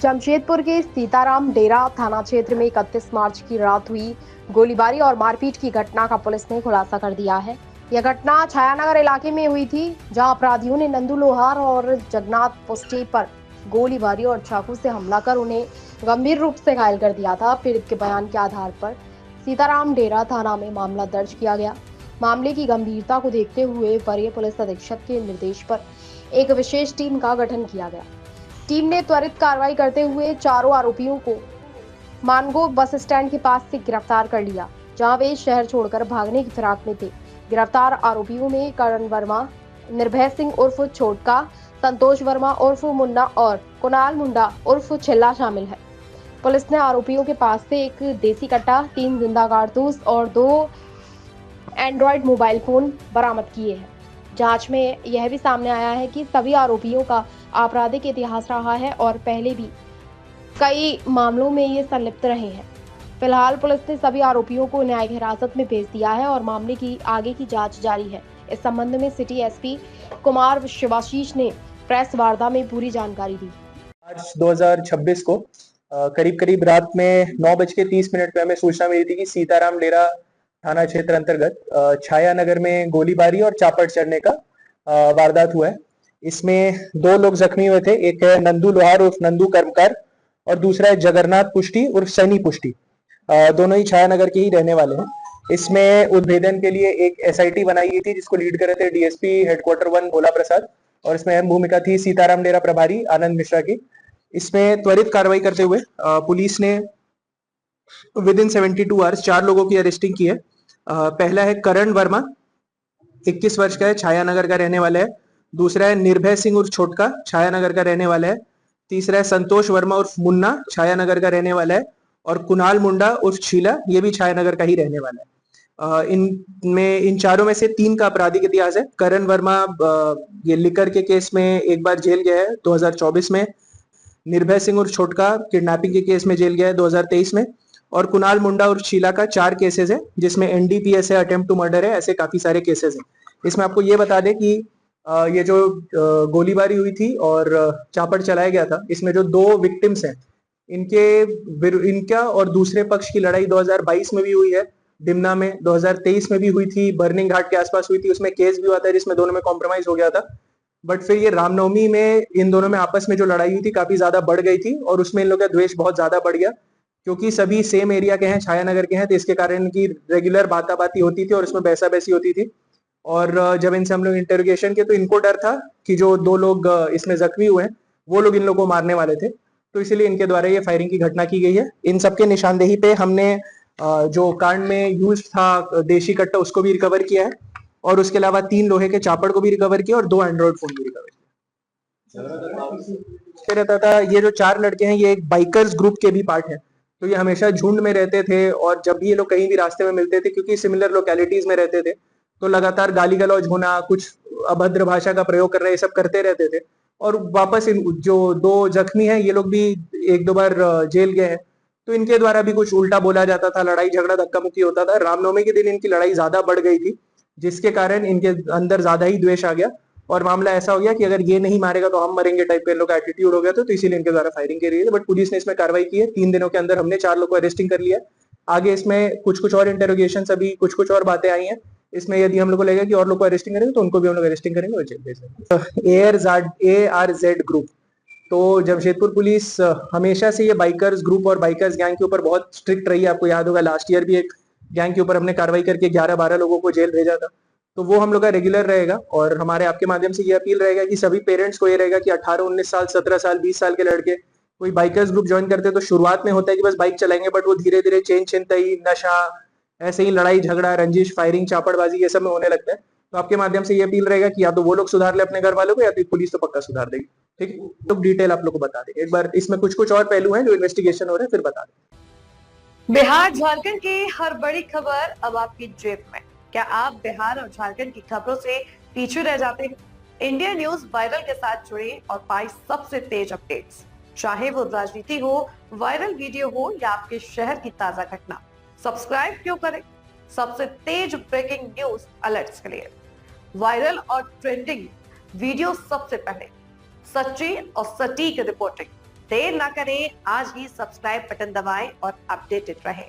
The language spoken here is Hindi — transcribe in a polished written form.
जमशेदपुर के सीताराम डेरा थाना क्षेत्र में 31 मार्च की रात हुई गोलीबारी और मारपीट की घटना का पुलिस ने खुलासा कर दिया है। यह घटना छायानगर इलाके में हुई थी, जहां अपराधियों ने नंदू लोहार और जगन्नाथ पोस्टे पर गोलीबारी और चाकू से हमला कर उन्हें गंभीर रूप से घायल कर दिया था। पीड़ित के बयान के आधार पर सीताराम डेरा थाना में मामला दर्ज किया गया। मामले की गंभीरता को देखते हुए वरीय पुलिस अधीक्षक के निर्देश पर एक विशेष टीम का गठन किया गया। टीम ने त्वरित कार्रवाई करते हुए चारों आरोपियों को मानगो बस स्टैंड के पास से गिरफ्तार कर लिया, जहां वे शहर छोड़कर भागने की फिराक में थे। गिरफ्तार आरोपियों में करण वर्मा, निर्भय सिंह उर्फ छोटका, संतोष वर्मा उर्फ मुन्ना और कुणाल मुंडा उर्फ छिल्ला शामिल है। पुलिस ने आरोपियों के पास से एक देसी कट्टा, 3 जिंदा कारतूस और 2 एंड्रॉयड मोबाइल फोन बरामद किए हैं। जांच में यह भी सामने आया है कि सभी आरोपियों का आपराधिक इतिहास रहा है और पहले भी कई मामलों में ये संलिप्त रहे हैं। फिलहाल पुलिस ने सभी आरोपियों को न्यायिक हिरासत में भेज दिया है और मामले की आगे की जांच जारी है। इस संबंध में सिटी एसपी कुमार शिवाशीष ने प्रेस वार्ता में पूरी जानकारी दी। आज 2026 को करीब रात में 9:30 पे हमें सूचना मिली थी कि सीताराम डेरा थाना क्षेत्र अंतर्गत छायानगर में गोलीबारी और चापड़ चढ़ने का वारदात हुआ है। इसमें 2 लोग जख्मी हुए थे। एक है नंदू लोहार उर्फ नंदू कर्मकार और दूसरा है जगन्नाथ पुष्टि उर्फ सनी पुष्टि। दोनों ही छायानगर के ही रहने वाले हैं। इसमें उद्भेदन के लिए एक एसआईटी बनाई गई थी, जिसको लीड कर रहे थे डीएसपी हेडक्वार्टर 1 भोला प्रसाद, और इसमें अहम भूमिका थी सीताराम डेरा प्रभारी आनंद मिश्रा की। इसमें त्वरित कार्रवाई करते हुए पुलिस ने विद इन 72 आवर्स 4 लोगों की अरेस्टिंग की है। पहला है करण वर्मा, 21 वर्ष का है, छायानगर का रहने वाला है। दूसरा है निर्भय सिंह उर्फ छोटका, छायानगर का रहने वाला है। तीसरा है संतोष वर्मा उर्फ मुन्ना, छायानगर का रहने वाला है। और कुणाल मुंडा उर्फ शीला, ये भी छायानगर का ही रहने वाला है। इन चारों में से 3 का आपराधिक इतिहास है। करण वर्मा ये लिकर के केस में एक बार जेल गया है 2024 में। निर्भय सिंह उर्फ छोटका किडनैपिंग के केस में जेल गया है 2023 में। और कुणाल मुंडा और शीला का 4 केसेस है, जिसमें एनडीपीएस है, अटेम्प्ट टू मर्डर है, ऐसे काफी सारे केसेस हैं। इसमें आपको ये बता दें कि ये जो गोलीबारी हुई थी और चापड़ चलाया गया था, इसमें जो 2 विक्टिम्स हैं, इनका और दूसरे पक्ष की लड़ाई 2022 में भी हुई है डिमना में, 2023 में भी हुई थी, बर्निंग घाट के आसपास हुई थी। उसमें केस भी हुआ था जिसमें दोनों में कॉम्प्रोमाइज हो गया था। बट फिर ये रामनवमी में इन दोनों में आपस में जो लड़ाई हुई थी काफी ज्यादा बढ़ गई थी, और उसमें इन लोगों का द्वेष बहुत ज्यादा बढ़ गया, क्योंकि सभी सेम एरिया के हैं, छायानगर के हैं। तो इसके कारण इनकी रेगुलर बाताबाती होती थी और इसमें बैसा बैसी होती थी। और जब इनसे हम लोग इंटरोगेशन किए तो इनको डर था कि जो 2 लोग इसमें जख्मी हुए हैं वो लोग इन लोगों को मारने वाले थे, तो इसीलिए इनके द्वारा ये फायरिंग की घटना की गई है। इन सबके निशानदेही पे हमने जो कांड में यूज था देशी कट्टा, उसको भी रिकवर किया है, और उसके अलावा 3 लोहे के चापड़ को भी रिकवर किया और 2 एंड्रॉइड फोन भी रिकवर किया। रहता था ये जो 4 लड़के हैं, ये एक बाइकर्स ग्रुप के भी पार्ट है। तो ये हमेशा झुंड में रहते थे, और जब भी ये लोग कहीं भी रास्ते में मिलते थे, क्योंकि सिमिलर लोकेलिटीज में रहते थे, तो लगातार गाली गलौज होना, कुछ अभद्र भाषा का प्रयोग कर रहे, ये सब करते रहते थे। और वापस जो 2 जख्मी हैं, ये लोग भी 1-2 बार जेल गए हैं, तो इनके द्वारा भी कुछ उल्टा बोला जाता था, लड़ाई झगड़ा धक्का मुक्की होता था। रामनवमी के दिन इनकी लड़ाई ज्यादा बढ़ गई थी, जिसके कारण इनके अंदर ज्यादा ही द्वेष आ गया, और मामला ऐसा हो गया कि अगर ये नहीं मारेगा तो हम मरेंगे टाइप का इन लोग का एटीट्यूड हो गया। तो इसीलिए इनके द्वारा फायरिंग की रही है। बट पुलिस ने इसमें कार्रवाई की है। 3 दिनों के अंदर हमने 4 लोग को अरेस्टिंग कर लिया। आगे इसमें कुछ और इंटेरोगेशन, अभी कुछ और बातें आई हैं। इसमें यदि हम लोग को लगेगा कि और लोग को अरेस्टिंग करेंगे तो उनको भी हम लोग अरेस्टिंग करेंगे और जेल भेज देंगे। ARZ ग्रुप, तो जमशेदपुर पुलिस हमेशा से ये बाइकर्स ग्रुप और बाइकर्स गैंग के ऊपर बहुत स्ट्रिक्ट रही है। आपको याद होगा लास्ट ईयर भी एक गैंग के ऊपर हमने कार्रवाई करके 11-12 लोगों को जेल भेजा था। तो वो हम लोग का रेगुलर रहेगा, और हमारे आपके माध्यम से ये अपील रहेगा कि सभी पेरेंट्स को ये रहेगा कि 18, 19 साल, 17 साल, 20 साल के लड़के कोई बाइकर्स ग्रुप ज्वाइन करते हैं तो शुरुआत में होता है कि बस बाइक चलाएंगे, बट वो धीरे धीरे चेन छिनतई, नशा, ऐसे ही लड़ाई झगड़ा, रंजिश, फायरिंग, चापड़बाजी, ये सब में होने लगता है। तो आपके माध्यम से ये अपील रहेगा कि या तो वो लोग सुधार ले अपने घर वालों को, या तो पुलिस तो पक्का सुधार देगी। ठीक है, तो डिटेल आप लोग को बता देंगे एक बार। इसमें कुछ और पहलू हैं जो इन्वेस्टिगेशन हो रहे हैं, फिर बता दें। बिहार झारखंड की हर बड़ी खबर अब आपकी जेब में। क्या आप बिहार और झारखंड की खबरों से पीछे रह जाते हैं? इंडिया न्यूज वायरल के साथ जुड़े और पाए सबसे तेज अपडेट्स, चाहे वो राजनीति हो, वायरल वीडियो हो, या आपके शहर की ताजा घटना। सब्सक्राइब क्यों करें? सबसे तेज ब्रेकिंग न्यूज अलर्ट्स के लिए, वायरल और ट्रेंडिंग वीडियो सबसे पहले, सच्ची और सटीक रिपोर्टिंग, देर ना करें, आज ही सब्सक्राइब बटन दबाएं और अपडेटेड रहें।